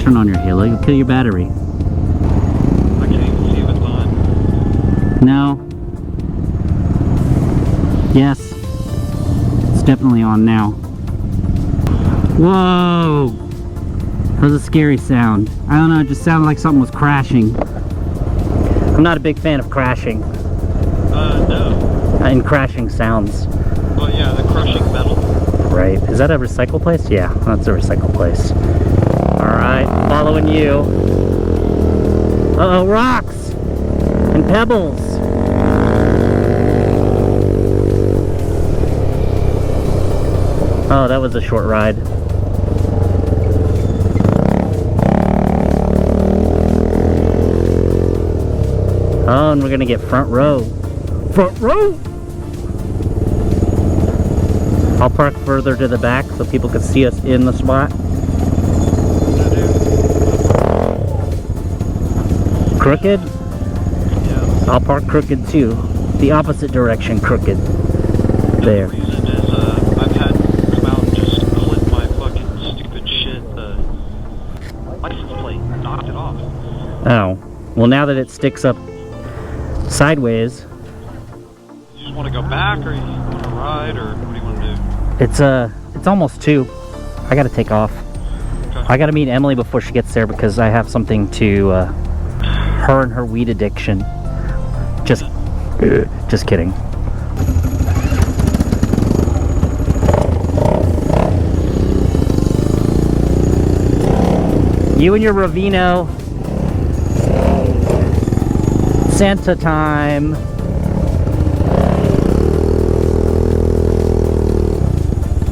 turn on your halo. You'll kill your battery. I can't even see if it's on. No. Yes. It's definitely on now. Whoa! That was a scary sound. I don't know, it just sounded like something was crashing. I'm not a big fan of crashing. No. And crashing sounds. Well, yeah, the crushing metal. Right. Is that a recycle place? Yeah, that's a recycle place. Alright, following you. Uh-oh, rocks! And pebbles! Oh, that was a short ride. Oh, and we're gonna get front row. Front row! I'll park further to the back so people can see us in the spot. Crooked? Yeah. I'll park crooked too. The opposite direction, crooked. There. The reason is I've had come out and just clip my fucking stupid shit. The license plate knocked it off. Oh. Well, now that it sticks up sideways. You just want to go back, or you want to ride, or what do you want to do? It's almost 2. I gotta take off. Okay. I gotta meet Emily before she gets there because I have something to her and her weed addiction. Just kidding. You and your Ravino. Santa time.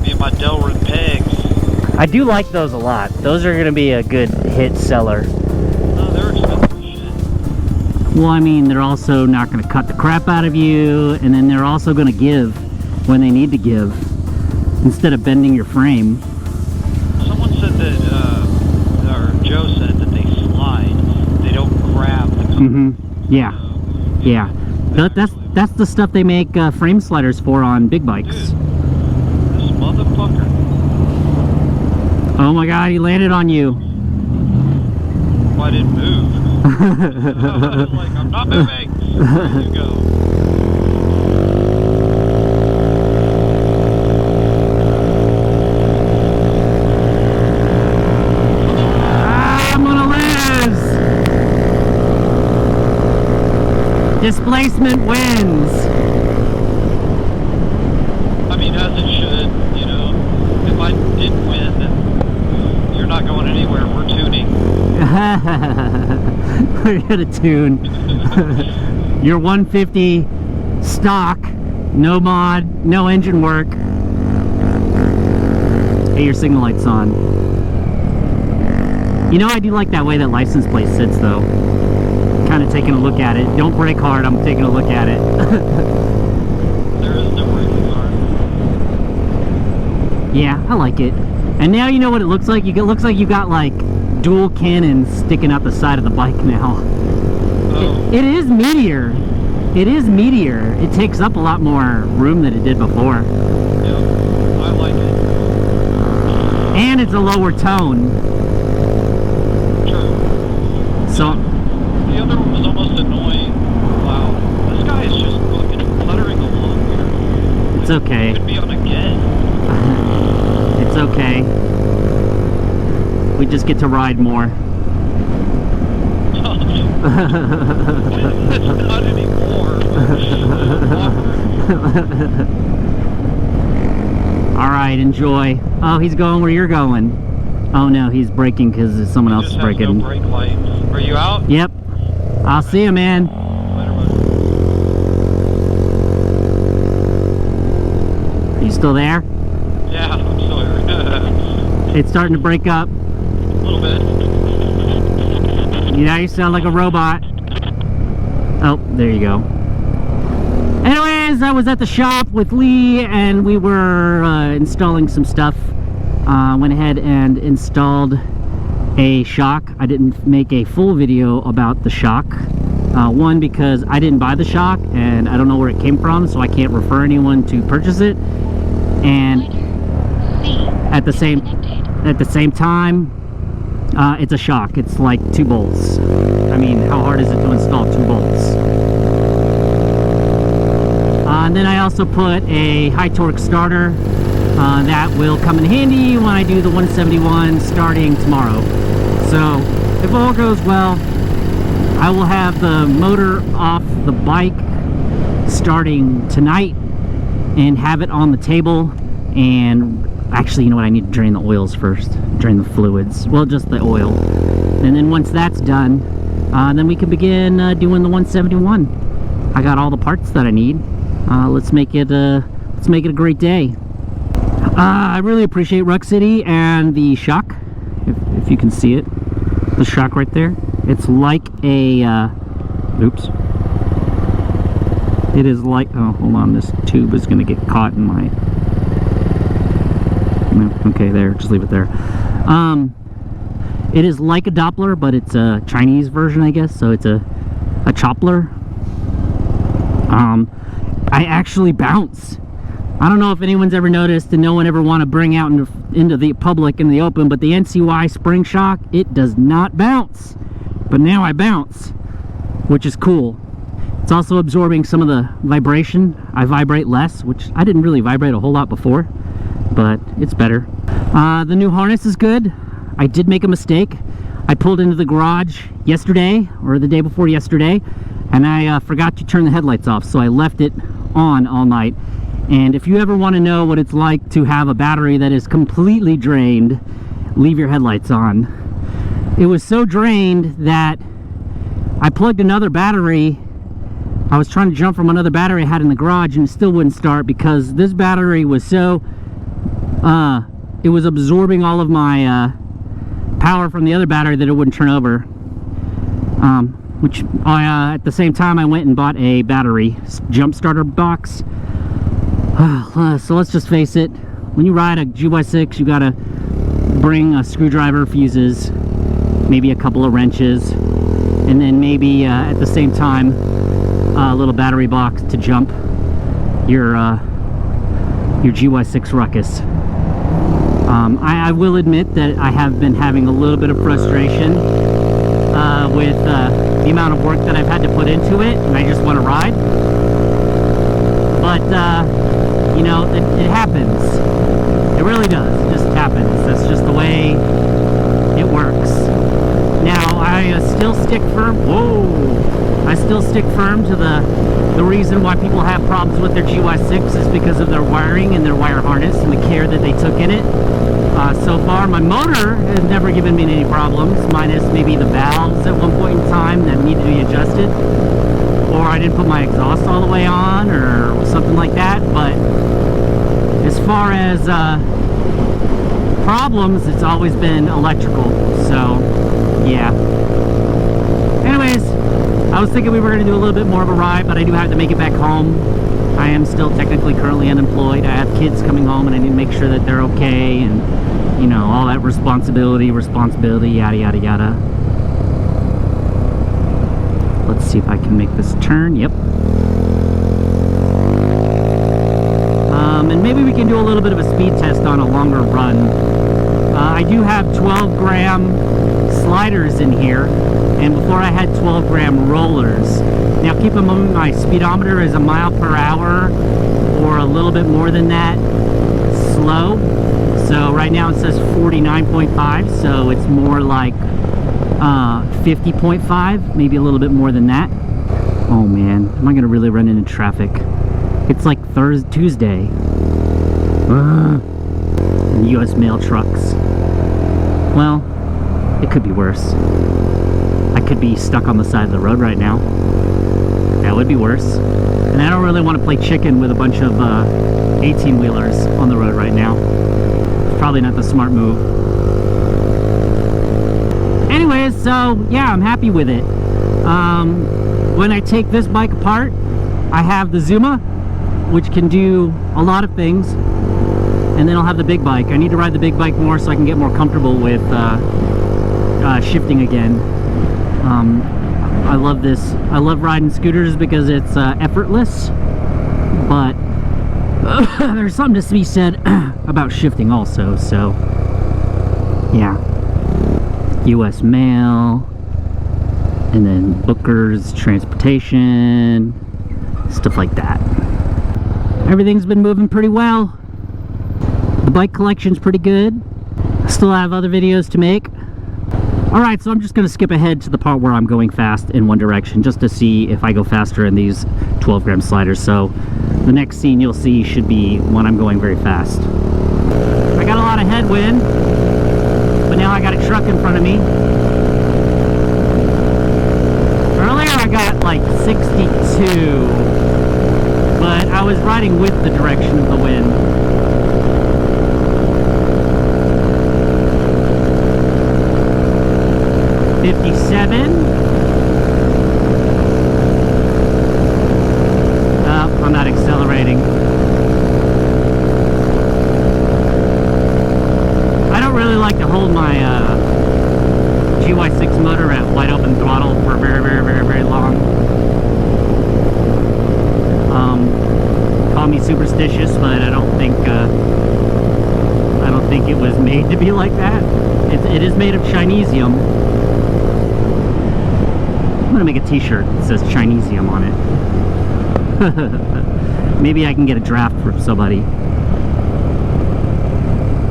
Me and my Delrin pegs. I do like those a lot. Those are gonna be a good hit seller. Oh, they're expensive as shit. Well, I mean, they're also not going to cut the crap out of you, and then they're also going to give when they need to give, instead of bending your frame. Someone said that, or Joe said that they slide. They don't grab the company. Mm-hmm. Yeah. Yeah. That's the stuff they make frame sliders for on big bikes. Dude, this motherfucker. Oh my god, he landed on you. Well, I didn't move. Like, I'm not moving. There you go. I'm gonna lose! Displacement wins! I mean, as it should, you know. If I did win, then you're not going anywhere. We're tuning. We're gonna tune your 150 stock, no mod, no engine work. Hey, your signal light's on. You know, I do like that way that license plate sits though. Kind of taking a look at it. Don't brake hard, I'm taking a look at it. There is no braking hard. Yeah, I like it. And now you know what it looks like? It looks like you got like dual cannons sticking out the side of the bike now. Oh. It is meatier. It is meatier. It takes up a lot more room than it did before. Yeah, I like it. And it's a lower tone. True. So The other one was almost annoying. Wow. This guy is just fucking puttering along here. it's okay. Could be on again. It's okay. We just get to ride more. It's not anymore. Alright, enjoy. Oh, he's going where you're going. Oh no, he's braking because someone else is braking. No brake light. Are you out? Yep. I'll see you, man. Later, bud. Are you still there? Yeah, I'm still here. It's starting to break up. A little bit. Now you sound like a robot. Oh, there you go. Anyways, I was at the shop with Lee and we were installing some stuff. Went ahead and installed a shock. I didn't make a full video about the shock. One, because I didn't buy the shock and I don't know where it came from, so I can't refer anyone to purchase it. And at the same time, It's a shock. It's like 2 bolts. I mean, how hard is it to install 2 bolts? And then I also put a high torque starter that will come in handy when I do the 171 starting tomorrow. So if all goes well, I will have the motor off the bike starting tonight and have it on the table. And actually, you know what, I need to drain the oils first, drain the fluids, well, just the oil. And then once that's done, then we can begin doing the 171. I got all the parts that I need. Let's make it a great day. I really appreciate Ruck City and the shock, if you can see it, the shock right there. It's like a oops, it is like, oh, hold on, this tube is gonna get caught in my, no, okay, there, just leave it there. It is like a Doppler, but it's a Chinese version, I guess, so it's a choppler. I actually bounce. I don't know if anyone's ever noticed, and no one ever want to bring out into the public in the open, but the NCY spring shock, it does not bounce. But now I bounce, which is cool. It's also absorbing some of the vibration. I vibrate less, which I didn't really vibrate a whole lot before, but it's better. The new harness is good. I did make a mistake. I pulled into the garage yesterday, or the day before yesterday, and I forgot to turn the headlights off, so I left it on all night. And if you ever want to know what it's like to have a battery that is completely drained, leave your headlights on. It was so drained that I plugged another battery. I was trying to jump from another battery I had in the garage, and it still wouldn't start because this battery was so it was absorbing all of my power from the other battery that it wouldn't turn over. Which at the same time I went and bought a battery jump starter box. So let's just face it, when you ride a GY6, you gotta bring a screwdriver, fuses, maybe a couple of wrenches, and then maybe at the same time a little battery box to jump your GY6 Ruckus. I will admit that I have been having a little bit of frustration with the amount of work that I've had to put into it, and I just want to ride. But you know, it happens. It really does. It just happens. That's just the way it works. Now, I still stick firm. Whoa! I still stick firm to the reason why people have problems with their GY6 is because of their wiring and their wire harness and the care that they took in it. So far, my motor has never given me any problems, minus maybe the valves at one point in time that need to be adjusted, or I didn't put my exhaust all the way on, or something like that. But as far as problems, it's always been electrical. So yeah. Anyways, I was thinking we were going to do a little bit more of a ride, but I do have to make it back home. I am still technically currently unemployed. I have kids coming home, and I need to make sure that they're okay, and you know, all that responsibility, yada yada yada. Let's see if I can make this turn. Yep. And maybe we can do a little bit of a speed test on a longer run. I do have 12-gram sliders in here, and before I had 12-gram rollers. Now keep in mind my speedometer is a mile per hour or a little bit more than that slow. So right now it says 49.5, so it's more like 50.5, maybe a little bit more than that. Oh man, am I gonna really run into traffic? It's like Tuesday. And US mail trucks. Well, it could be worse. I could be stuck on the side of the road right now. That would be worse. And I don't really want to play chicken with a bunch of 18-wheelers on the road right now. It's probably not the smart move. Anyways, so yeah, I'm happy with it. When I take this bike apart, I have the Zuma, which can do a lot of things. And then I'll have the big bike. I need to ride the big bike more so I can get more comfortable with shifting again. I love this. I love riding scooters because it's effortless, but there's something to be said about shifting also. So yeah, US Mail, and then Booker's Transportation, stuff like that. Everything's been moving pretty well. The bike collection's pretty good. I still have other videos to make. Alright, so I'm just going to skip ahead to the part where I'm going fast in one direction, just to see if I go faster in these 12 gram sliders. So the next scene you'll see should be when I'm going very fast. I got a lot of headwind, but now I got a truck in front of me. Earlier I got like 62, but I was riding with the direction of the wind. Oh, I'm not accelerating. I don't really like to hold my GY6 motor at wide open throttle for very long. Call me superstitious, but I don't think it was made to be like that. It is made of Chinesium. I'm gonna make a t-shirt that says Chinesium on it. Maybe I can get a draft for somebody.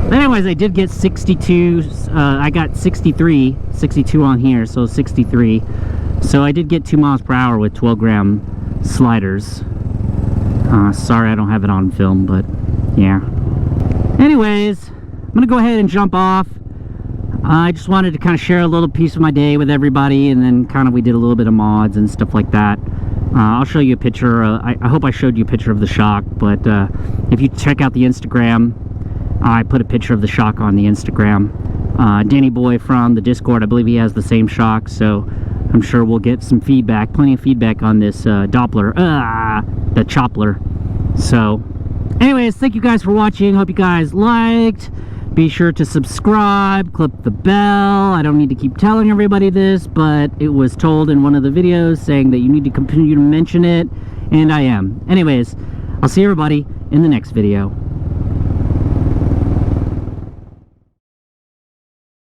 But anyways, I did get 62. I got 62 on here, so 63. So I did get 2 miles per hour with 12 gram sliders. Sorry I don't have it on film, but yeah. Anyways, I'm gonna go ahead and jump off. I just wanted to kind of share a little piece of my day with everybody, and then kind of we did a little bit of mods and stuff like that. I'll show you a picture. I hope I showed you a picture of the shock, but if you check out the Instagram, I put a picture of the shock on the Instagram. Danny Boy from the Discord, I believe he has the same shock, so I'm sure we'll get some feedback, plenty of feedback on this Doppler, the Choppler. So anyways, thank you guys for watching. Hope you guys liked. Be sure to subscribe, click the bell. I don't need to keep telling everybody this, but it was told in one of the videos saying that you need to continue to mention it, and I am. Anyways, I'll see everybody in the next video.